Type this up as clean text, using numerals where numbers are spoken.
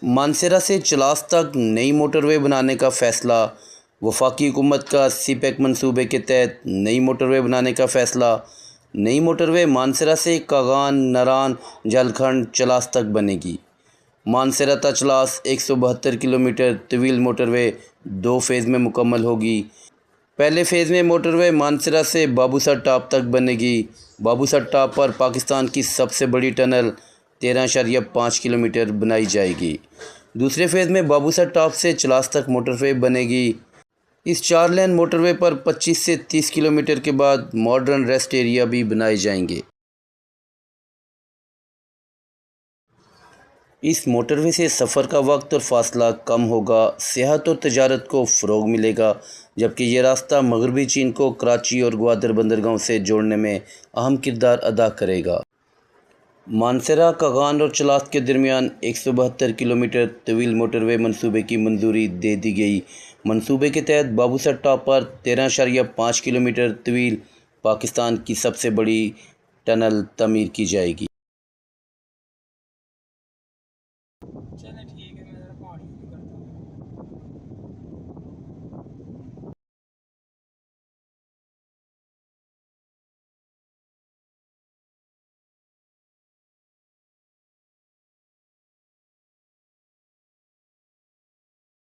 मानसेरा से चलास तक नई मोटरवे बनाने का फैसला। वफाकी हुकूमत का सीपैक मंसूबे के तहत नई मोटरवे बनाने का फैसला। नई मोटरवे मानसेरा से कागान, नरान, झारखंड, चलास तक बनेगी। मानसेरा ता चलास 172 किलोमीटर तवील मोटरवे 2 फेज़ में मुकम्मल होगी। पहले फ़ेज़ में मोटरवे मानसेरा से बाबूसर टॉप तक बनेगी। बाबूसर टॉप पर पाकिस्तान की सबसे बड़ी टनल 13.5 किलोमीटर बनाई जाएगी। दूसरे फ़ेज़ में बाबूसर टॉप से चलास तक मोटरवे बनेगी। इस 4 लेन मोटरवे पर 25 से 30 किलोमीटर के बाद मॉडर्न रेस्ट एरिया भी बनाए जाएंगे। इस मोटरवे से सफ़र का वक्त और फासला कम होगा, सियाहत और तजारत को फ़रोग मिलेगा, जबकि ये रास्ता मगरबी चीन को कराची और ग्वादर बंदरगाहों से जोड़ने में अहम किरदार अदा करेगा। मानसेरा, कागान और चलास के दरमियान 172 किलोमीटर तवील मोटरवे मंसूबे की मंजूरी दे दी गई। मंसूबे के तहत बाबूसर टॉप पर 13.5 किलोमीटर तवील पाकिस्तान की सबसे बड़ी टनल तमीर की जाएगी। चलो ठीक है, मैं ज़रा पानी करता हूँ।